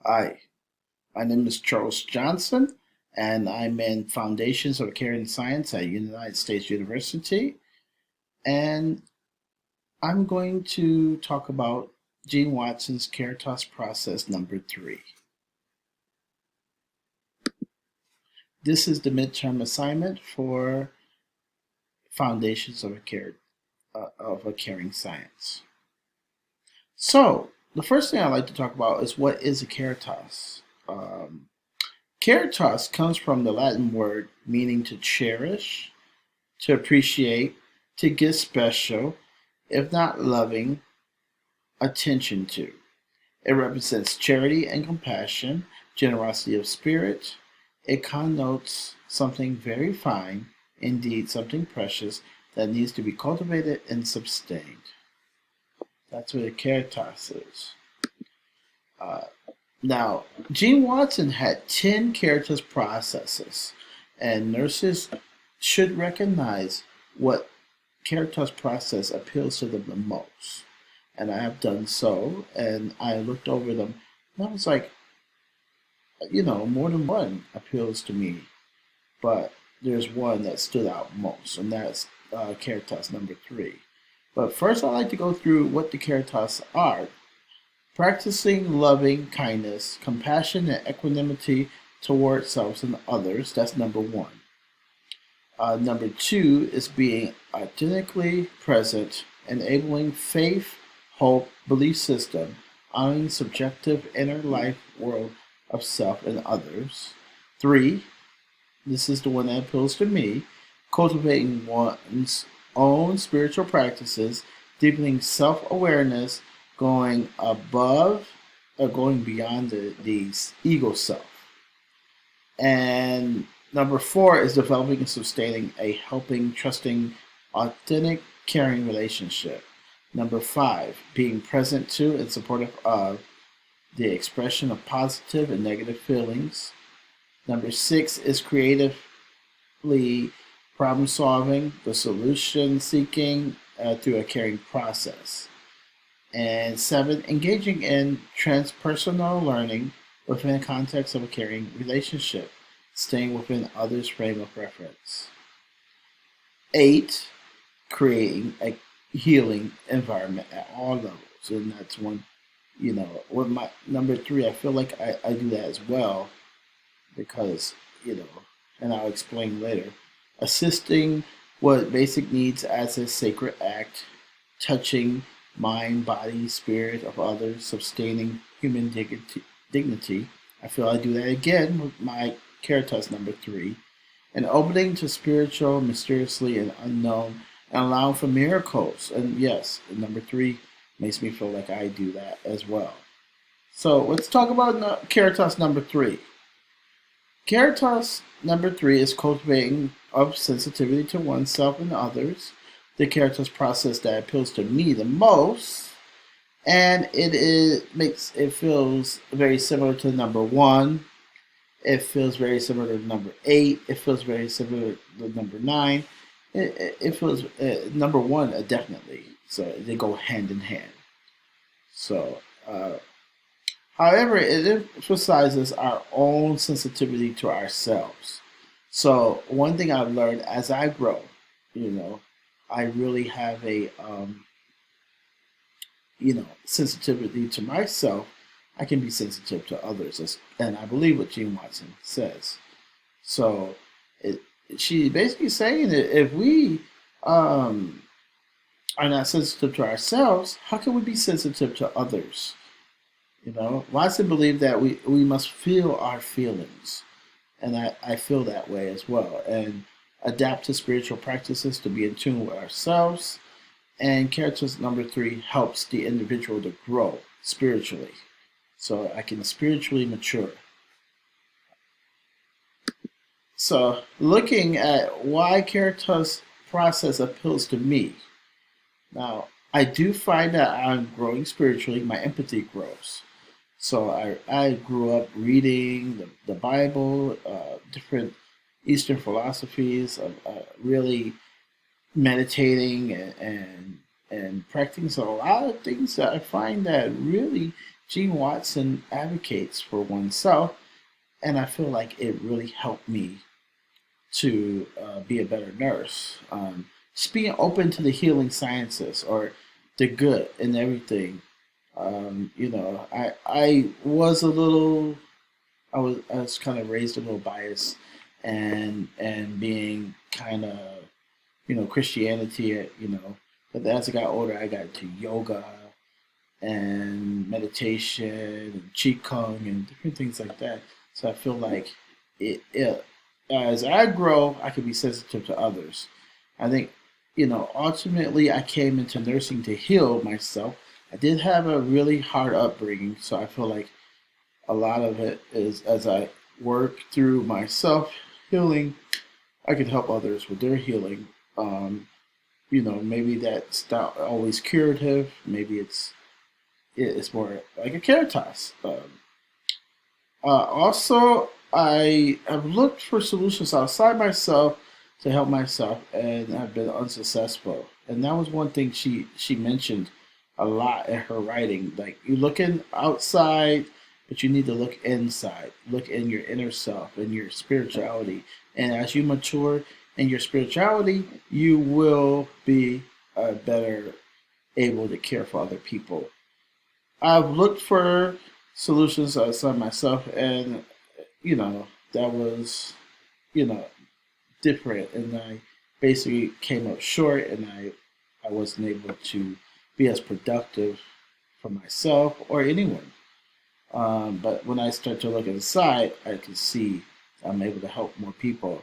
Hi, my name is Charles Johnson, and I'm in Foundations of Caring Science at United States University. And I'm going to talk about Gene Watson's Caritas process number 3. This is the midterm assignment for Foundations of a Caring Science. So, the first thing I'd like to talk about is what is a Caritas? Caritas comes from the Latin word meaning to cherish, to appreciate, to give special, if not loving, attention to. It represents charity and compassion, generosity of spirit. It connotes something very fine, indeed something precious, that needs to be cultivated and sustained. That's what a caritas is. Uh, Now, Gene Watson had 10 caritas processes, and nurses should recognize what caritas process appeals to them the most. And I have done so, and I looked over them, and I was like, more than one appeals to me, but there's one that stood out most, and that's caritas number 3. But first, I'd like to go through what the caritas are. Practicing loving kindness, compassion, and equanimity toward selves and others. That's number 1. Number 2 is being authentically present, enabling faith, hope, belief system, honoring subjective inner life world of self and others. 3, this is the one that appeals to me, cultivating one's own spiritual practices, deepening self awareness, going above or going beyond the ego self. And number 4 is developing and sustaining a helping, trusting, authentic, caring relationship. Number 5, being present to and supportive of the expression of positive and negative feelings. Number 6 is creatively problem solving, the solution seeking through a caring process. And 7, engaging in transpersonal learning within the context of a caring relationship, staying within others' frame of reference. 8, creating a healing environment at all levels. And that's one, with my number 3, I feel like I do that as well because, and I'll explain later. Assisting what basic needs as a sacred act, touching mind, body, spirit of others, sustaining human dignity. I feel I do that again with my caritas number 3. And opening to spiritual, mysteriously, and unknown, and allowing for miracles. And yes, number 3 makes me feel like I do that as well. So let's talk about caritas number 3. Caritas number 3 is cultivating of sensitivity to oneself and others, the caritas process that appeals to me the most, and it feels very similar to number 1. It feels very similar to number 8. It feels very similar to number 9. It feels number 1 definitely. So they go hand in hand. So, however, it emphasizes our own sensitivity to ourselves. So one thing I've learned as I grow, I really have a sensitivity to myself. I can be sensitive to others, and I believe what Gene Watson says. So she basically saying that if we are not sensitive to ourselves, how can we be sensitive to others? Watson believed that we must feel our feelings, and I feel that way as well, and adapt to spiritual practices to be in tune with ourselves. And caritas number 3 helps the individual to grow spiritually, so I can spiritually mature. So, looking at why caritas process appeals to me. Now, I do find that I'm growing spiritually. My empathy grows. So I grew up reading the Bible, different Eastern philosophies, really meditating and practicing a lot of things that I find that really Gene Watson advocates for oneself, and I feel like it really helped me to be a better nurse. Just being open to the healing sciences or the good in everything. I was a little I was kind of raised a little biased, and being kind of Christianity. But as I got older, I got into yoga and meditation and qigong and different things like that. So I feel like it as I grow, I can be sensitive to others. I think ultimately I came into nursing to heal myself. I did have a really hard upbringing, so I feel like a lot of it is as I work through myself healing, I can help others with their healing. Um, maybe that's not always curative. Maybe it's more like a caritas. Also, I have looked for solutions outside myself to help myself, and I've been unsuccessful. And that was one thing she mentioned a lot in her writing. Like you looking outside, but you need to look inside. Look in your inner self, in your spirituality. And as you mature in your spirituality, you will be better able to care for other people. I've looked for solutions outside myself, and that was you know different, and I basically came up short, and I wasn't able to be as productive for myself or anyone. But when I start to look inside, I can see I'm able to help more people.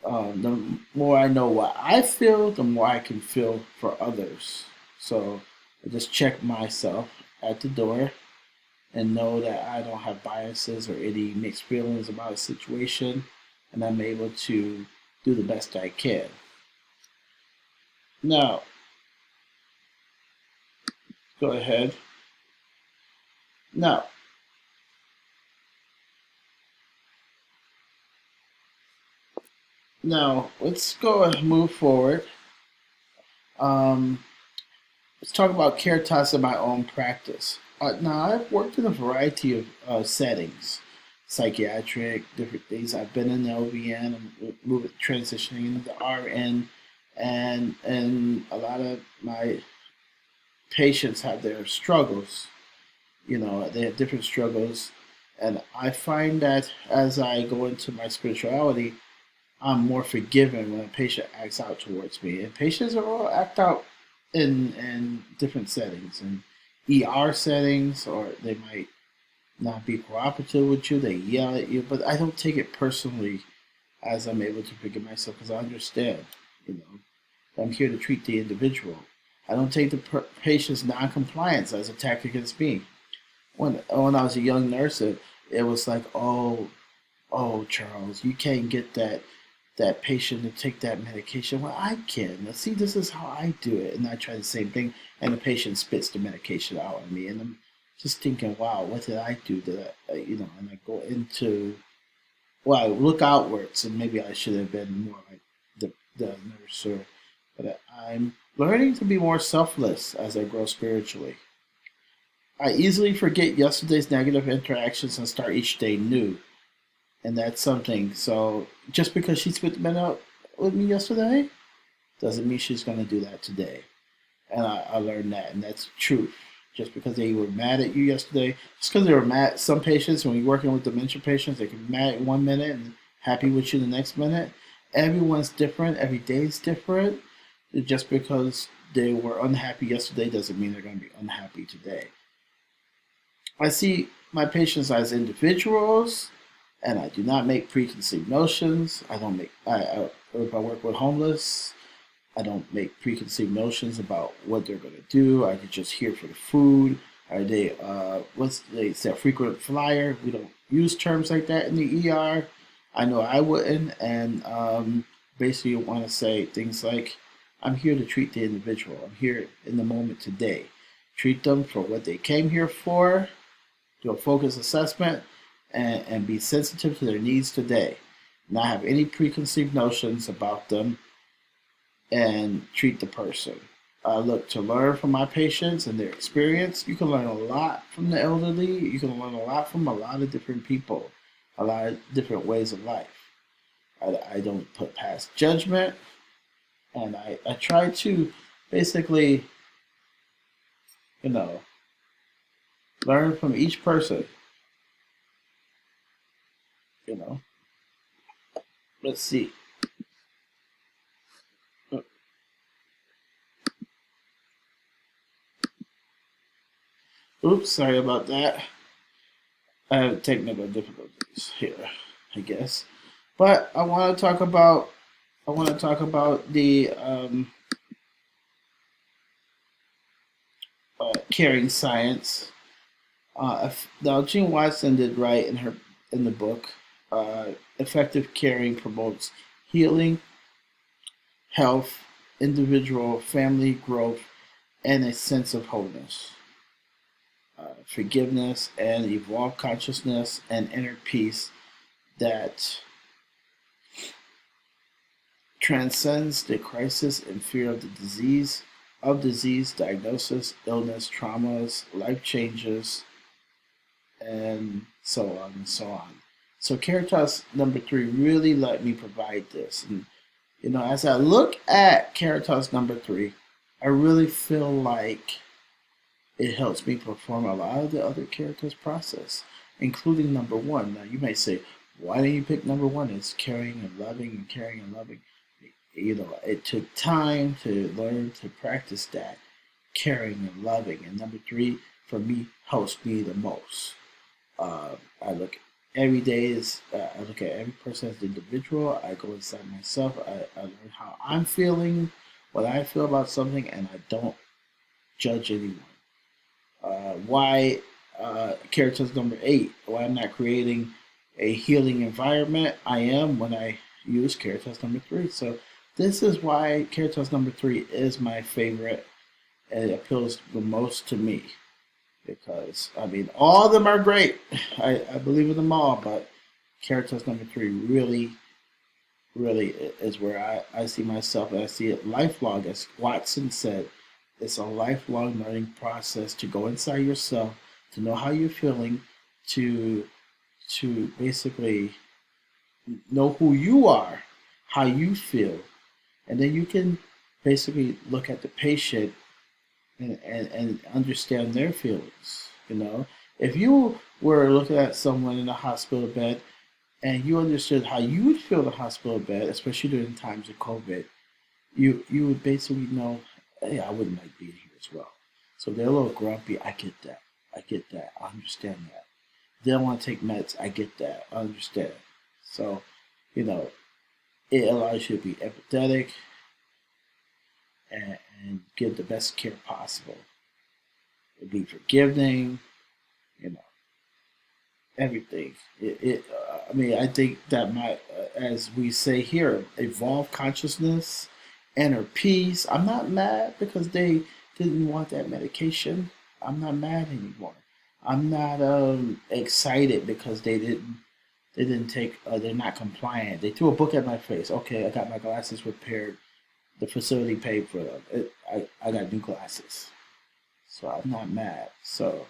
The more I know what I feel, the more I can feel for others. So I just check myself at the door and know that I don't have biases or any mixed feelings about a situation, and I'm able to do the best I can. Now, go ahead. Now, let's go and move forward. Um, let's talk about Caritas in my own practice. Now, I've worked in a variety of settings, psychiatric, different things. I've been in the OBN, I'm moving, transitioning into the RN, and a lot of my patients have their struggles. They have different struggles, and I find that as I go into my spirituality, I'm more forgiving when a patient acts out towards me. And patients are all act out in different settings, in ER settings, or they might not be cooperative with you. They yell at you, but I don't take it personally as I'm able to forgive myself because I understand. You know, I'm here to treat the individual. I don't take the patient's non-compliance as a attack against me. When I was a young nurse, it was like, oh, Charles, you can't get that patient to take that medication. Well, I can. Now, see, this is how I do it. And I try the same thing, and the patient spits the medication out on me. And I'm just thinking, wow, what did I do to that? And I go into, well, I look outwards, and maybe I should have been more like the nurse. But I'm learning to be more selfless as I grow spiritually. I easily forget yesterday's negative interactions and start each day new, and that's something. So just because she spit the bed out with me yesterday doesn't mean she's going to do that today. And I learned that, and that's truth. Just because they were mad at you yesterday, just because they were mad. Some patients, when you're working with dementia patients, they can be mad 1 minute and happy with you the next minute. Everyone's different. Every day is different. Just because they were unhappy yesterday doesn't mean they're going to be unhappy today. I see my patients as individuals, and I do not make preconceived notions. I don't make. If I work with homeless, I don't make preconceived notions about what they're going to do. I just here for the food. Are they what's they say a frequent flyer? We don't use terms like that in the ER. I know I wouldn't, and basically want to say things like, "I'm here to treat the individual. I'm here in the moment today. Treat them for what they came here for. Do a focus assessment, and be sensitive to their needs today. Not have any preconceived notions about them, and treat the person. I look to learn from my patients and their experience. You can learn a lot from the elderly. You can learn a lot from a lot of different people, a lot of different ways of life. I don't put past judgment, and I try to basically, you know, learn from each person. You know, let's see. Oops, sorry about that. I have technical difficulties here, I guess. But I want to talk about the caring science. Now, Jean Watson did write in the book. Effective caring promotes healing, health, individual, family growth, and a sense of wholeness. Forgiveness and evolved consciousness and inner peace that transcends the crisis and fear of the disease, diagnosis, illness, traumas, life changes, and so on and so on. So Caritas number three really let me provide this. And as I look at Caritas number three, I really feel like it helps me perform a lot of the other Caritas process, including number one. Now you may say, why didn't you pick number one? It's caring and loving and caring and loving. It took time to learn to practice that caring and loving. And number three, for me, helps me the most. I look every day is I look at every person as an individual. I go inside myself. I learn how I'm feeling, what I feel about something, and I don't judge anyone. Why Caritas number eight? Why I'm not creating a healing environment? I am when I use Caritas number three. So this is why Caritas number three is my favorite. And it appeals the most to me because I mean all of them are great. I believe in them all, but Caritas number three really is where I see myself, and I see it lifelong. As Watson said, it's a lifelong learning process to go inside yourself, to know how you're feeling, to basically know who you are, how you feel, and then you can basically look at the patient and understand their feelings. If you were looking at someone in a hospital bed and you understood how you would feel in a hospital bed, especially during times of COVID, you would basically know, hey, I wouldn't like being here as well. So they're a little grumpy. I get that. I get that. I understand that. They don't want to take meds. I get that. I understand. So, it allows you to be empathetic and give the best care possible. Be forgiving, you know, everything. I mean, I think that as we say here, evolve consciousness, inner peace. I'm not mad because they didn't want that medication. I'm not mad anymore. I'm not excited because they didn't take. They're not compliant. They threw a book at my face. Okay, I got my glasses repaired. The facility paid for them. I got new glasses, so I'm not mad. So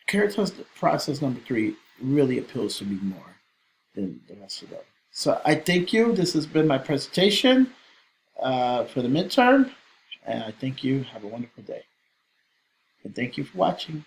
Caritas process number three really appeals to me more than the rest of them. So I thank you. This has been my presentation for the midterm, and I thank you. Have a wonderful day, and thank you for watching.